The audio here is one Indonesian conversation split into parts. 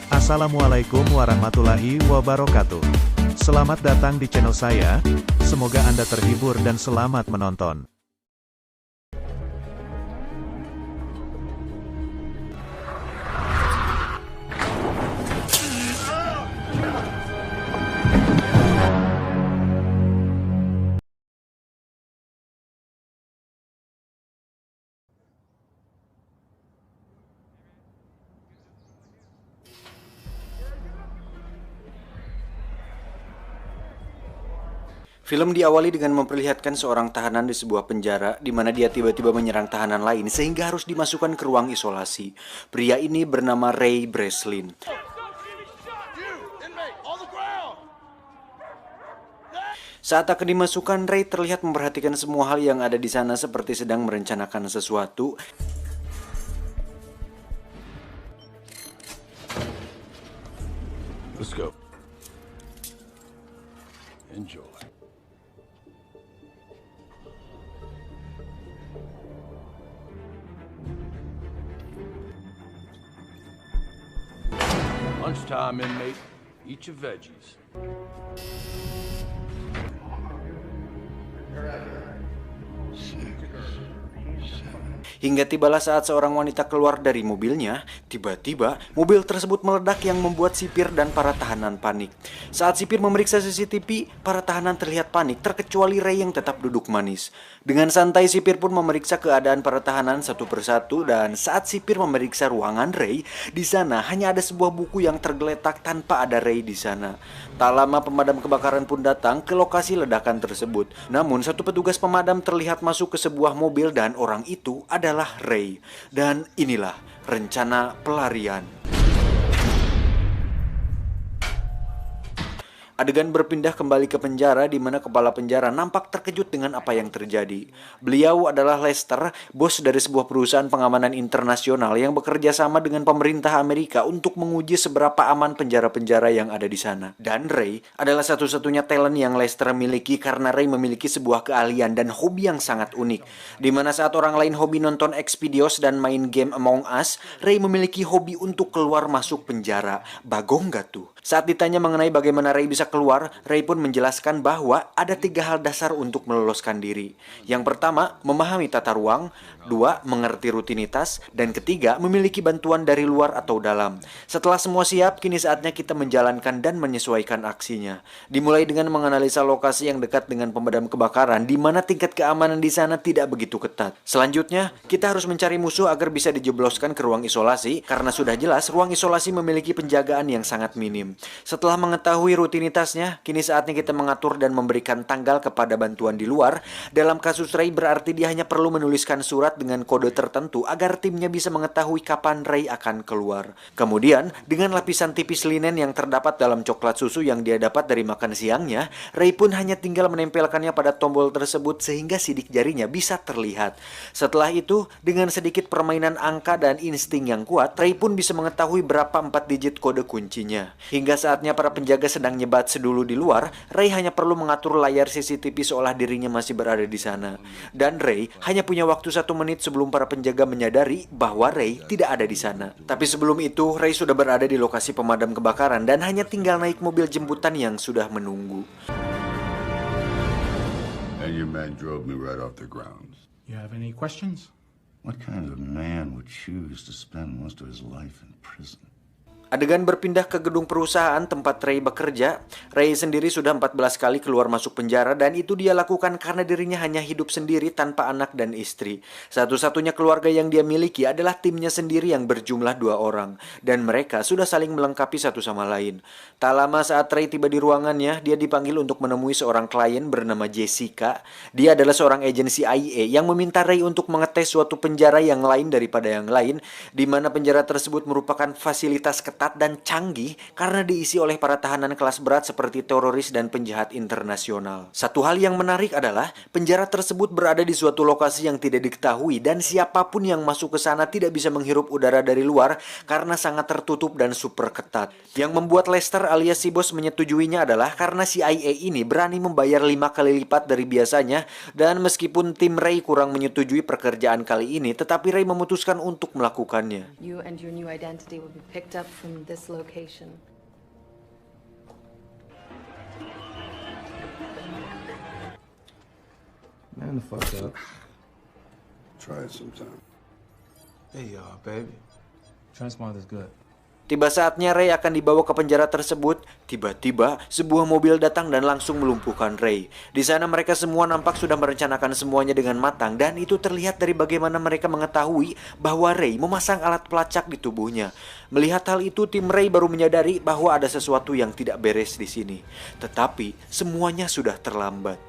Assalamualaikum warahmatullahi wabarakatuh. Selamat datang di channel saya. Semoga Anda terhibur dan selamat menonton. Film diawali dengan memperlihatkan seorang tahanan di sebuah penjara di mana dia tiba-tiba menyerang tahanan lain sehingga harus dimasukkan ke ruang isolasi. Pria ini bernama Ray Breslin. Saat akan dimasukkan, Ray terlihat memperhatikan semua hal yang ada di sana seperti sedang merencanakan sesuatu. Let's go. Enjoy. Lunchtime, inmate. Eat your veggies. Hingga tibalah saat seorang wanita keluar dari mobilnya, tiba-tiba mobil tersebut meledak yang membuat sipir dan para tahanan panik. Saat sipir memeriksa CCTV, para tahanan terlihat panik terkecuali Ray yang tetap duduk manis. Dengan santai sipir pun memeriksa keadaan para tahanan satu persatu dan saat sipir memeriksa ruangan Ray, di sana hanya ada sebuah buku yang tergeletak tanpa ada Ray di sana. Tak lama pemadam kebakaran pun datang ke lokasi ledakan tersebut. Namun satu petugas pemadam terlihat masuk ke sebuah mobil dan orang itu adalah Ray. Dan inilah rencana pelarian. Adegan berpindah kembali ke penjara di mana kepala penjara nampak terkejut dengan apa yang terjadi. Beliau adalah Lester, bos dari sebuah perusahaan pengamanan internasional yang bekerja sama dengan pemerintah Amerika untuk menguji seberapa aman penjara-penjara yang ada di sana. Dan Ray adalah satu-satunya talent yang Lester miliki karena Ray memiliki sebuah keahlian dan hobi yang sangat unik. Di mana saat orang lain hobi nonton Xvideos dan main game Among Us, Ray memiliki hobi untuk keluar masuk penjara. Bagong gak tuh? Saat ditanya mengenai bagaimana Ray bisa keluar, Ray pun menjelaskan bahwa ada 3 hal dasar untuk meloloskan diri. Yang pertama, memahami tata ruang. 2, mengerti rutinitas. Dan ketiga, memiliki bantuan dari luar atau dalam. Setelah semua siap, kini saatnya kita menjalankan dan menyesuaikan aksinya. Dimulai dengan menganalisa lokasi yang dekat dengan pemadam kebakaran, di mana tingkat keamanan di sana tidak begitu ketat. Selanjutnya, kita harus mencari musuh agar bisa dijebloskan ke ruang isolasi, karena sudah jelas ruang isolasi memiliki penjagaan yang sangat minim. Setelah mengetahui rutinitasnya, kini saatnya kita mengatur dan memberikan tanggal kepada bantuan di luar. Dalam kasus Ray berarti dia hanya perlu menuliskan surat dengan kode tertentu agar timnya bisa mengetahui kapan Ray akan keluar. Kemudian, dengan lapisan tipis linen yang terdapat dalam coklat susu yang dia dapat dari makan siangnya, Ray pun hanya tinggal menempelkannya pada tombol tersebut sehingga sidik jarinya bisa terlihat. Setelah itu, dengan sedikit permainan angka dan insting yang kuat, Ray pun bisa mengetahui berapa 4 digit kode kuncinya. Hingga saatnya para penjaga sedang nyebat sedulu di luar, Ray hanya perlu mengatur layar CCTV seolah dirinya masih berada di sana. Dan Ray hanya punya waktu 1 menit sebelum para penjaga menyadari bahwa Ray tidak ada di sana. Tapi sebelum itu, Ray sudah berada di lokasi pemadam kebakaran dan hanya tinggal naik mobil jemputan yang sudah menunggu. And your man drove me right off the grounds. You have any questions? What kind of man would choose to spend most of his life in prison? Adegan berpindah ke gedung perusahaan tempat Ray bekerja. Ray sendiri sudah 14 kali keluar masuk penjara dan itu dia lakukan karena dirinya hanya hidup sendiri tanpa anak dan istri. Satu-satunya keluarga yang dia miliki adalah timnya sendiri yang berjumlah 2 orang. Dan mereka sudah saling melengkapi satu sama lain. Tak lama saat Ray tiba di ruangannya, dia dipanggil untuk menemui seorang klien bernama Jessica. Dia adalah seorang agensi IA yang meminta Ray untuk mengetes suatu penjara yang lain daripada yang lain, di mana penjara tersebut merupakan fasilitas ketat ketat dan canggih karena diisi oleh para tahanan kelas berat seperti teroris dan penjahat internasional. Satu hal yang menarik adalah penjara tersebut berada di suatu lokasi yang tidak diketahui dan siapapun yang masuk ke sana tidak bisa menghirup udara dari luar karena sangat tertutup dan super ketat. Yang membuat Lester alias si bos menyetujuinya adalah karena CIA ini berani membayar 5 kali lipat dari biasanya, dan meskipun tim Ray kurang menyetujui pekerjaan kali ini, tetapi Ray memutuskan untuk melakukannya. You and your new identity will be picked up from this location. Man the fuck up. Try it sometime. Hey, baby. Transmart is good. Tiba saatnya Ray akan dibawa ke penjara tersebut. Tiba-tiba sebuah mobil datang dan langsung melumpuhkan Ray. Di sana mereka semua nampak sudah merencanakan semuanya dengan matang, dan itu terlihat dari bagaimana mereka mengetahui bahwa Ray memasang alat pelacak di tubuhnya. Melihat hal itu, tim Ray baru menyadari bahwa ada sesuatu yang tidak beres di sini. Tetapi semuanya sudah terlambat.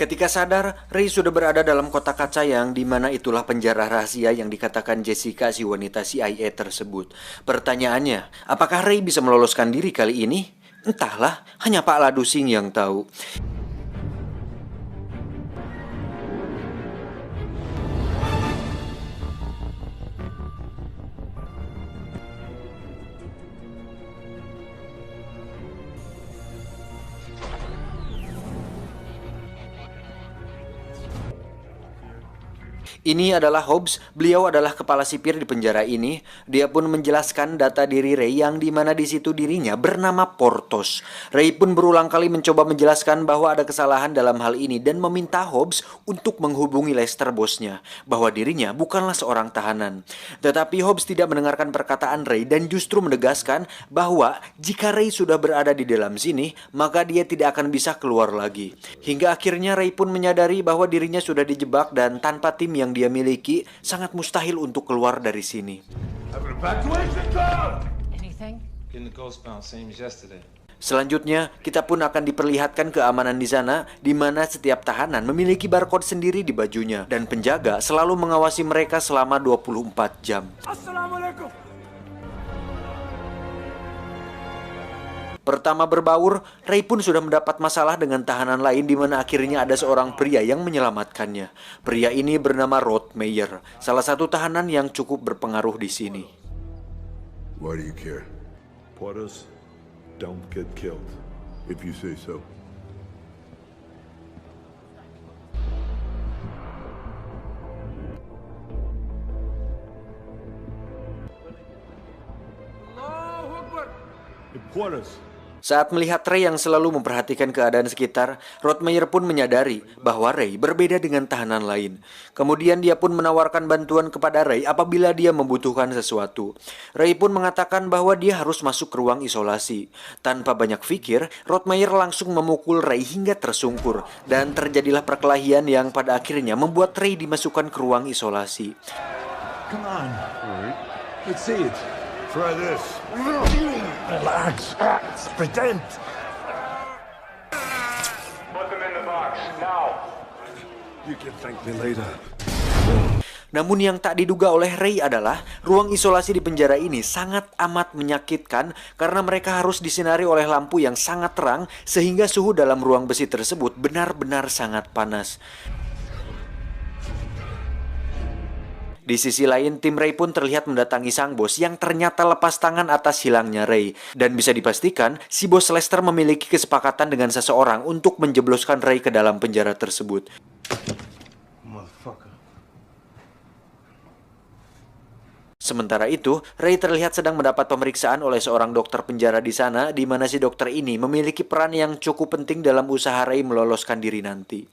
Ketika sadar, Ray sudah berada dalam kotak kaca yang dimana itulah penjara rahasia yang dikatakan Jessica si wanita CIA tersebut. Pertanyaannya, apakah Ray bisa meloloskan diri kali ini? Entahlah, hanya Pak Ladusing yang tahu. Ini adalah Hobbs, beliau adalah kepala sipir di penjara ini. Dia pun menjelaskan data diri Ray yang dimana di situ dirinya bernama Portos. Ray pun berulang kali mencoba menjelaskan bahwa ada kesalahan dalam hal ini dan meminta Hobbs untuk menghubungi Lester bosnya, bahwa dirinya bukanlah seorang tahanan. Tetapi Hobbs tidak mendengarkan perkataan Ray dan justru menegaskan bahwa jika Ray sudah berada di dalam sini, maka dia tidak akan bisa keluar lagi. Hingga akhirnya Ray pun menyadari bahwa dirinya sudah dijebak dan tanpa tim yang dia miliki, sangat mustahil untuk keluar dari sini. Anything? Getting the ghost bound, same as yesterday. Selanjutnya, kita pun akan diperlihatkan keamanan di sana, di mana setiap tahanan memiliki barcode sendiri di bajunya, dan penjaga selalu mengawasi mereka selama 24 jam. Pertama berbaur, Ray pun sudah mendapat masalah dengan tahanan lain di mana akhirnya ada seorang pria yang menyelamatkannya. Pria ini bernama Rod Meyer, salah satu tahanan yang cukup berpengaruh di sini. Why do you care? Porters don't get killed. If you say so. Porters. Saat melihat Ray yang selalu memperhatikan keadaan sekitar, Rod Meyer pun menyadari bahwa Ray berbeda dengan tahanan lain. Kemudian dia pun menawarkan bantuan kepada Ray apabila dia membutuhkan sesuatu. Ray pun mengatakan bahwa dia harus masuk ke ruang isolasi. Tanpa banyak pikir, Rod Meyer langsung memukul Ray hingga tersungkur, dan terjadilah perkelahian yang pada akhirnya membuat Ray dimasukkan ke ruang isolasi. Come on. All right. Let's see it. Try this. Relax. Pretend. Put them in the box, now. You can thank me later. Namun yang tak diduga oleh Ray adalah ruang isolasi di penjara ini sangat amat menyakitkan karena mereka harus disinari oleh lampu yang sangat terang sehingga suhu dalam ruang besi tersebut benar-benar sangat panas. Di sisi lain, tim Ray pun terlihat mendatangi sang bos yang ternyata lepas tangan atas hilangnya Ray. Dan bisa dipastikan, si bos Lester memiliki kesepakatan dengan seseorang untuk menjebloskan Ray ke dalam penjara tersebut. Motherfucker. Sementara itu, Ray terlihat sedang mendapat pemeriksaan oleh seorang dokter penjara di sana, di mana si dokter ini memiliki peran yang cukup penting dalam usaha Ray meloloskan diri nanti.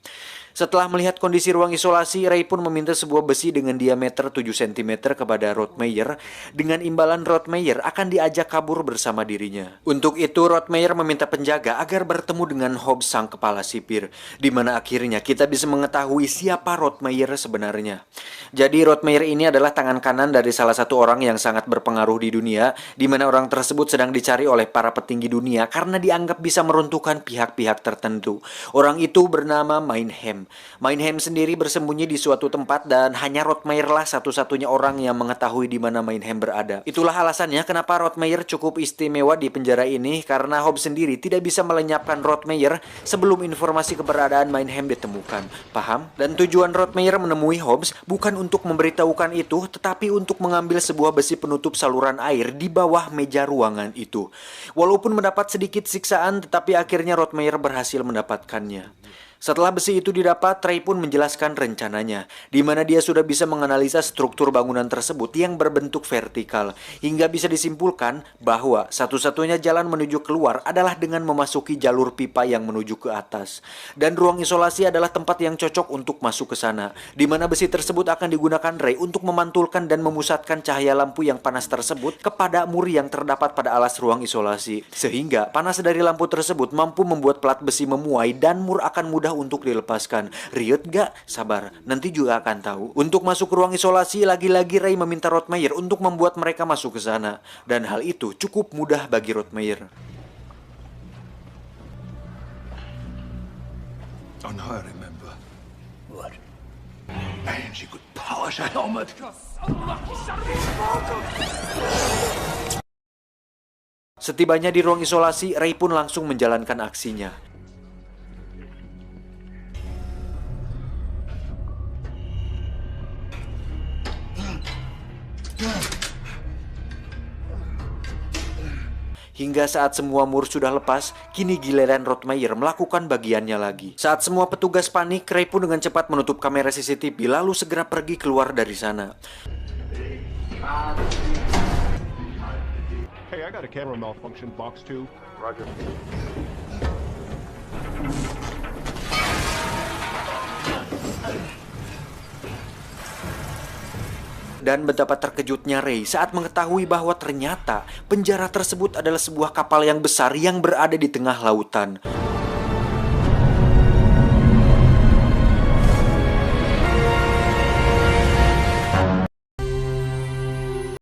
Setelah melihat kondisi ruang isolasi, Ray pun meminta sebuah besi dengan diameter 7 cm kepada Rothmeyer. Dengan imbalan Rothmeyer akan diajak kabur bersama dirinya. Untuk itu, Rothmeyer meminta penjaga agar bertemu dengan Hobbs sang kepala sipir, di mana akhirnya kita bisa mengetahui siapa Rothmeyer sebenarnya. Jadi Rothmeyer ini adalah tangan kanan dari salah satu orang yang sangat berpengaruh di dunia, di mana orang tersebut sedang dicari oleh para petinggi dunia karena dianggap bisa meruntuhkan pihak-pihak tertentu. Orang itu bernama Mayhem. Mayhem sendiri bersembunyi di suatu tempat dan hanya Rothmeyer lah satu-satunya orang yang mengetahui di mana Mayhem berada. Itulah alasannya kenapa Rothmeyer cukup istimewa di penjara ini, karena Hobbs sendiri tidak bisa melenyapkan Rothmeyer sebelum informasi keberadaan Mayhem ditemukan. Paham? Dan tujuan Rothmeyer menemui Hobbs bukan untuk memberitahukan itu, tetapi untuk mengambil sebuah besi penutup saluran air di bawah meja ruangan itu. Walaupun mendapat sedikit siksaan, tetapi akhirnya Rothmeyer berhasil mendapatkannya. Setelah besi itu didapat, Ray pun menjelaskan rencananya, di mana dia sudah bisa menganalisa struktur bangunan tersebut yang berbentuk vertikal, hingga bisa disimpulkan bahwa satu-satunya jalan menuju keluar adalah dengan memasuki jalur pipa yang menuju ke atas. Dan ruang isolasi adalah tempat yang cocok untuk masuk ke sana, di mana besi tersebut akan digunakan Ray untuk memantulkan dan memusatkan cahaya lampu yang panas tersebut kepada mur yang terdapat pada alas ruang isolasi, sehingga panas dari lampu tersebut mampu membuat pelat besi memuai dan mur akan mudah untuk dilepaskan. Riot gak? Sabar, nanti juga akan tahu. Untuk masuk ke ruang isolasi, lagi-lagi Ray meminta Rothmeyer untuk membuat mereka masuk ke sana. Dan hal itu cukup mudah bagi Rothmeyer. Oh, no, I remember. What? Man, she could polish a helmet. Setibanya di ruang isolasi, Ray pun langsung menjalankan aksinya. Hingga saat semua mur sudah lepas, kini giliran Rothmeyer melakukan bagiannya lagi. Saat semua petugas panik, Ray pun dengan cepat menutup kamera CCTV lalu segera pergi keluar dari sana. Hey, I got a camera malfunction box too. Roger. Dan betapa terkejutnya Ray saat mengetahui bahwa ternyata penjara tersebut adalah sebuah kapal yang besar yang berada di tengah lautan.